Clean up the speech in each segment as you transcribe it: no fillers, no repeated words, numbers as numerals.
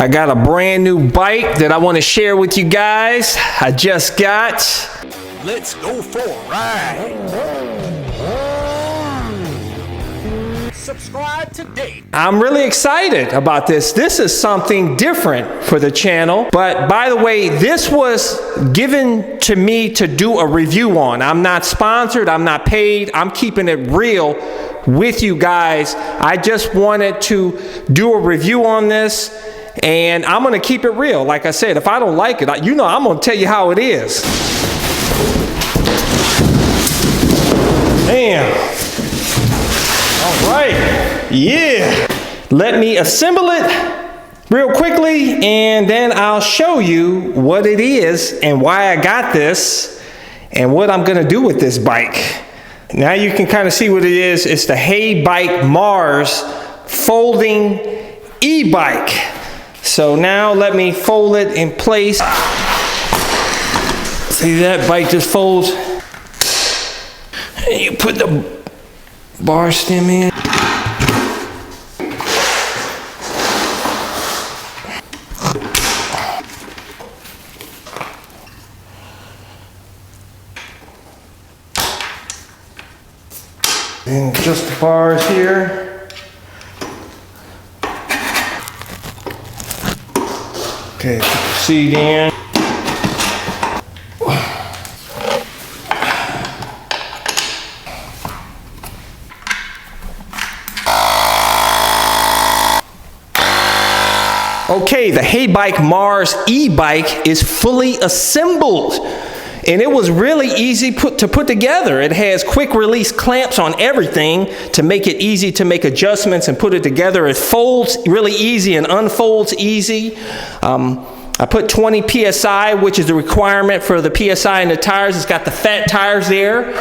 I got a brand new bike that I want to share with you guys. I just got. Let's go for a ride. Subscribe today. I'm really excited about this. This is something different for the channel. But by the way, this was given to me to do a review on. I'm not sponsored. I'm not paid. I'm keeping it real with you guys. I just wanted to do a review on this, and I'm going to keep it real. Like I said, if I don't like it, you know, I'm going to tell you how it is. Damn. All right, yeah. Let me assemble it real quickly, and then I'll show you what it is and why I got this and what I'm gonna do with this bike. Now you can kind of see what it is. It's the Hey Bike Mars folding e-bike. So now let me fold it in place. See, that bike just folds. And you put the bar stem in. And just the bars here. Okay, put the seat in. Okay, the Hey Bike Mars e-bike is fully assembled, and it was really easy to put together. It has quick release clamps on everything to make it easy to make adjustments and put it together. It folds really easy and unfolds easy. I put 20 PSI, which is the requirement for the PSI in the tires. It's got the fat tires there.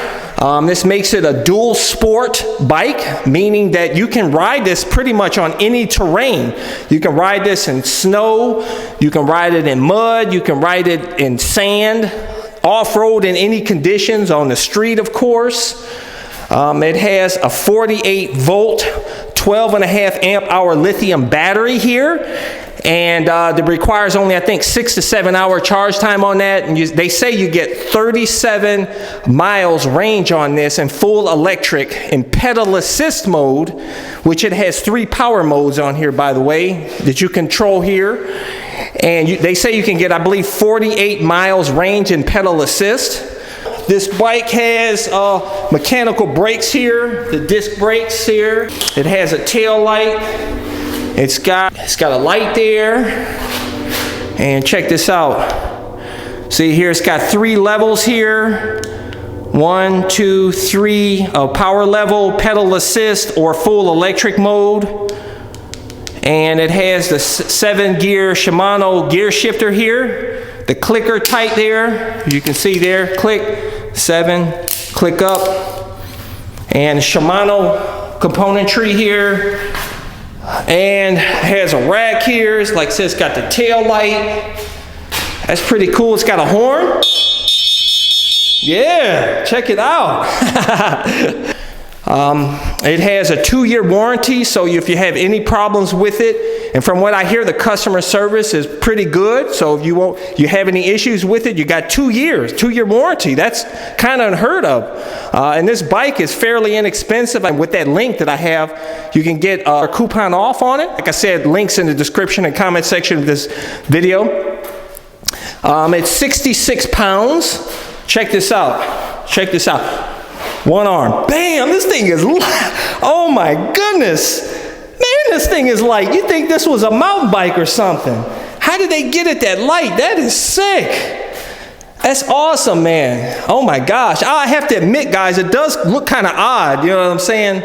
This makes it a dual sport bike, meaning that you can ride this pretty much on any terrain. You can ride this in snow, you can ride it in mud, you can ride it in sand, off-road in any conditions, on the street, of course. It has a 48 volt, 12.5 amp hour lithium battery here. And it requires only, I think, 6 to 7 hour charge time on that. And they say you get 37 miles range on this in full electric in pedal assist mode, which it has 3 power modes on here, by the way, that you control here. And they say you can get, I believe, 48 miles range in pedal assist. This bike has mechanical brakes here, the disc brakes here. It has a tail light. It's got a light there, and check this out. See here, it's got 3 levels here. 1, 2, 3, power level, pedal assist, or full electric mode. And it has the 7-gear Shimano gear shifter here. The clicker tight there, you can see there, click, 7, click up. And Shimano componentry here. And has a rack here. It's like I said, it's got the tail light. That's pretty cool. It's got a horn. Yeah, check it out. It has a 2-year warranty, so if you have any problems with it, and from what I hear, the customer service is pretty good. So if you have any issues with it, you got 2 years, 2-year warranty. That's kind of unheard of. And this bike is fairly inexpensive. And with that link that I have, you can get a coupon off on it. Like I said, links in the description and comment section of this video. It's 66 pounds. Check this out. Check this out. One arm. Bam! This thing is, oh my goodness. Man, this thing is light. You think this was a mountain bike or something. How did they get it that light? That is sick. That's awesome, man. Oh my gosh. I have to admit, guys, it does look kind of odd, you know what I'm saying?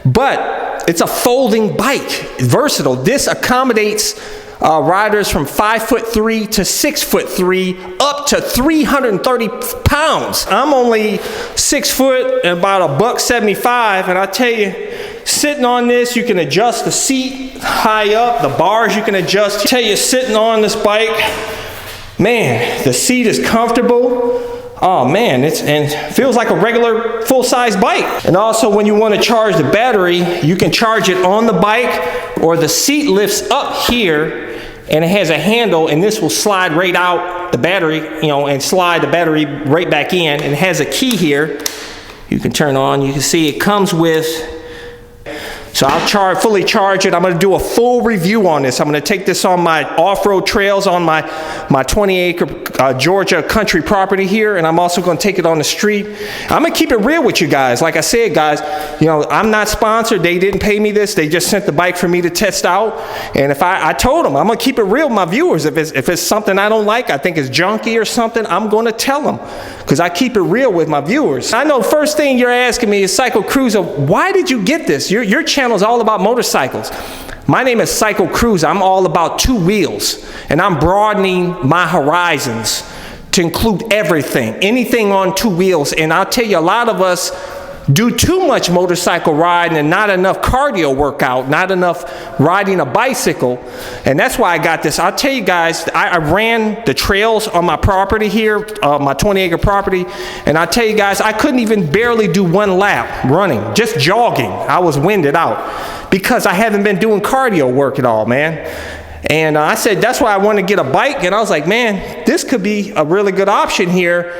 But it's a folding bike. Versatile. This accommodates riders from 5'3" to 6'3", up to 330 pounds. I'm only 6 foot and about $175, and I tell you, sitting on this, you can adjust the seat high up, the bars you can adjust. I tell you, sitting on this bike, man, the seat is comfortable. Oh man, and feels like a regular full-size bike. And also, when you want to charge the battery, you can charge it on the bike, or the seat lifts up here and it has a handle, and this will slide right out the battery, you know, and slide the battery right back in. And it has a key here you can turn on. You can see it comes with, so I'll fully charge it. I'm going to do a full review on this. I'm going to take this on my off-road trails on my 20-acre Georgia country property here, and I'm also going to take it on the street. I'm going to keep it real with you guys. Like I said, guys, you know, I'm not sponsored. They didn't pay me this. They just sent the bike for me to test out. And if I told them, I'm going to keep it real with my viewers. If it's something I don't like, I think it's junky or something, I'm going to tell them, because I keep it real with my viewers. I know first thing you're asking me is, CycleCruza, why did you get this? Your channel is all about motorcycles. My name is CycleCruza. I'm all about two wheels, and I'm broadening my horizons to include everything, anything on two wheels. And I'll tell you, a lot of us do too much motorcycle riding and not enough cardio workout, not enough riding a bicycle. And that's why I got this. I'll tell you guys, I ran the trails on my property here, my 20-acre property, and I'll tell you guys, I couldn't even barely do one lap running, just jogging. I was winded out because I haven't been doing cardio work at all, man. And I said, that's why I want to get a bike. And I was like, man, this could be a really good option here,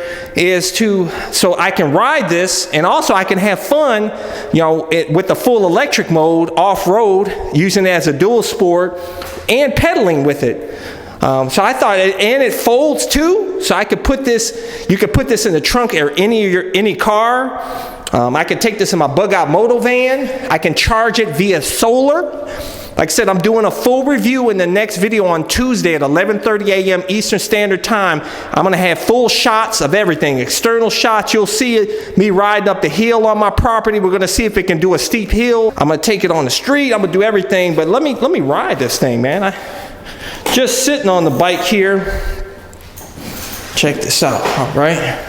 so I can ride this, and also I can have fun, you know, with the full electric mode off-road, using it as a dual sport and pedaling with it. So I thought, and it folds too, so I could put this, you could put this in the trunk or any car. I could take this in my bug-out moto van. I can charge it via solar. Like I said, I'm doing a full review in the next video on Tuesday at 11:30 a.m. Eastern Standard Time. I'm going to have full shots of everything, external shots. You'll see me riding up the hill on my property. We're going to see if it can do a steep hill. I'm going to take it on the street. I'm going to do everything. But let me ride this thing, man. I just sitting on the bike here. Check this out. All right.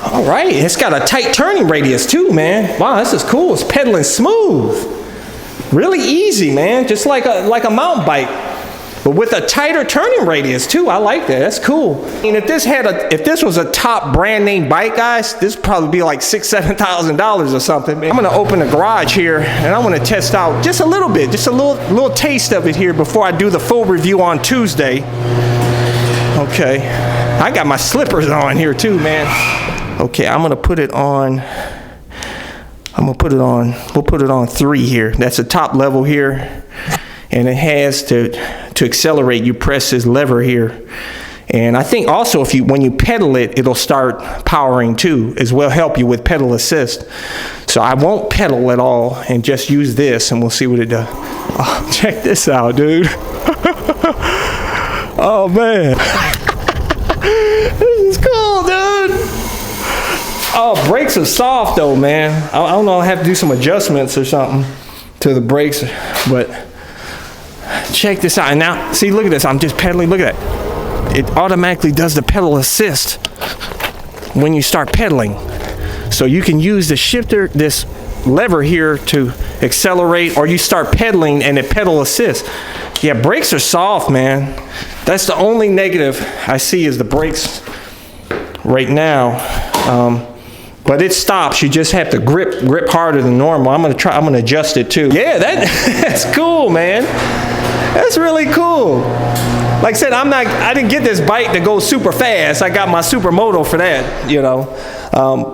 All right. It's got a tight turning radius too, man. Wow, this is cool. It's pedaling smooth. Really easy, man, just like a mountain bike, but with a tighter turning radius too. I like that. That's cool. And if this was a top brand name bike, guys, this would probably be like $6,000-7,000 or something. I'm gonna open the garage here, and I'm gonna test out just a little bit, just a little taste of it here before I do the full review on Tuesday. Okay, I got my slippers on here too, man. Okay, I'm gonna put it on. We'll put it on 3 here. That's the top level here. And it has to accelerate, you press this lever here. And I think also when you pedal it, it'll start powering too, as well, help you with pedal assist. So I won't pedal at all and just use this, and we'll see what it does. Oh, check this out, dude. Oh man. This is cool, dude. Oh, brakes are soft though, man. I don't know, I have to do some adjustments or something to the brakes, but check this out. And now, see, look at this. I'm just pedaling. Look at that. It automatically does the pedal assist when you start pedaling. So you can use the shifter, this lever here, to accelerate, or you start pedaling and it pedal assists. Yeah, brakes are soft, man. That's the only negative I see is the brakes right now. But it stops. You just have to grip harder than normal. I'm gonna adjust it too. Yeah, that's cool, man. That's really cool. Like I said, I didn't get this bike to go super fast. I got my supermoto for that, you know.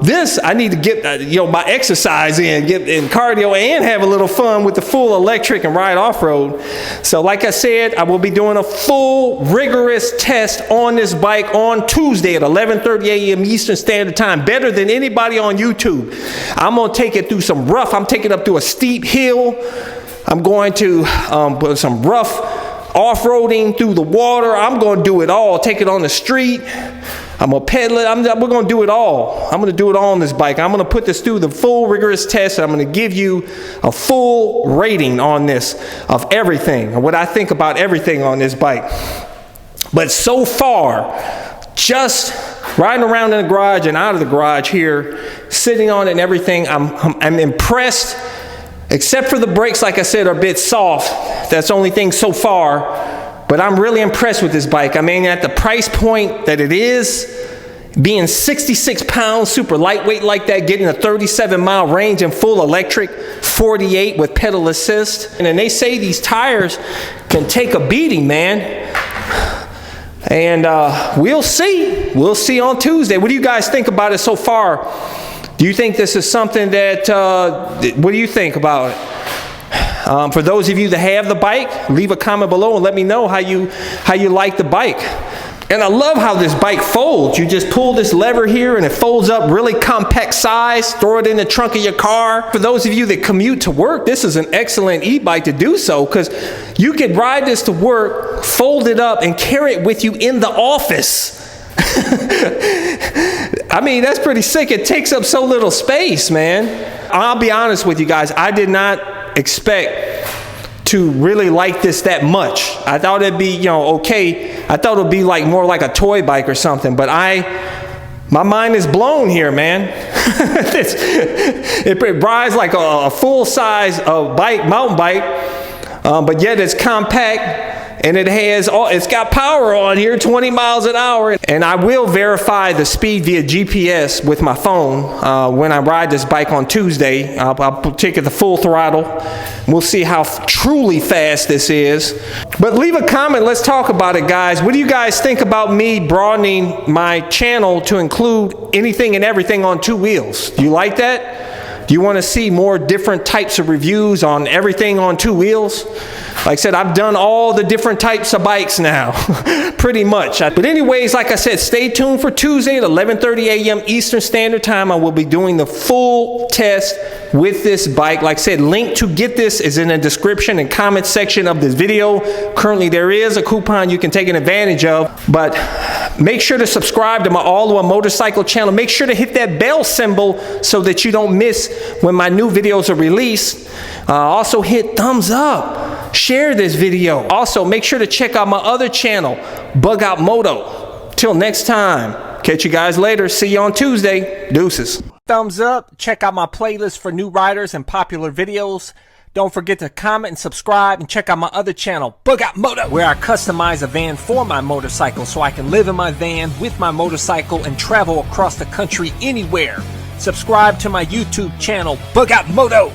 This, I need to get, you know, my exercise in, get in cardio, and have a little fun with the full electric and ride off-road. So like I said, I will be doing a full rigorous test on this bike on Tuesday at 11:30 a.m. Eastern Standard Time, better than anybody on YouTube. I'm gonna take it through some rough, I'm taking it up through a steep hill. I'm going to put some rough off-roading through the water. I'm going to do it all. Take it on the street. I'm going to pedal it. We're going to do it all. I'm going to do it all on this bike. I'm going to put this through the full rigorous test. I'm going to give you a full rating on this of everything and what I think about everything on this bike. But so far, just riding around in the garage and out of the garage here, sitting on it and everything, I'm impressed. Except for the brakes, like I said, are a bit soft. That's the only thing so far. But I'm really impressed with this bike. I mean, at the price point that it is, being 66 pounds, super lightweight like that, getting a 37-mile range in full electric, 48 with pedal assist. And then they say these tires can take a beating, man. And we'll see. We'll see on Tuesday. What do you guys think about it so far? Do you think this is something that, what do you think about it? For those of you that have the bike, leave a comment below and let me know how you like the bike. And I love how this bike folds. You just pull this lever here and it folds up, really compact size. Throw it in the trunk of your car. For those of you that commute to work, this is an excellent e-bike to do so, because you could ride this to work, fold it up, and carry it with you in the office. I mean, that's pretty sick. It takes up so little space, man. I'll be honest with you guys. I did not expect to really like this that much. I thought it'd be, okay. I thought it'd be like more like a toy bike or something, but my mind is blown here, man. It rides like a full-size mountain bike, but yet it's compact. And it's got power on here, 20 miles an hour. And I will verify the speed via GPS with my phone when I ride this bike on Tuesday. I'll take it the full throttle. We'll see how truly fast this is. But leave a comment. Let's talk about it, guys. What do you guys think about me broadening my channel to include anything and everything on two wheels? Do you like that? Do you want to see more different types of reviews on everything on two wheels? Like I said, I've done all the different types of bikes now, pretty much. But anyways, like I said, stay tuned for Tuesday at 11:30 a.m. Eastern Standard Time. I will be doing the full test with this bike. Like I said, link to get this is in the description and comment section of this video. Currently, there is a coupon you can take advantage of. But make sure to subscribe to my All One Motorcycle channel. Make sure to hit that bell symbol so that you don't miss when my new videos are released. Also hit thumbs up. Share this video. Also, make sure to check out my other channel, Bug Out Moto. Till next time, catch you guys later. See you on Tuesday. Deuces. Thumbs up. Check out my playlist for new riders and popular videos. Don't forget to comment and subscribe, and check out my other channel, Bug Out Moto, where I customize a van for my motorcycle so I can live in my van with my motorcycle and travel across the country anywhere. Subscribe to my YouTube channel, Bug Out Moto.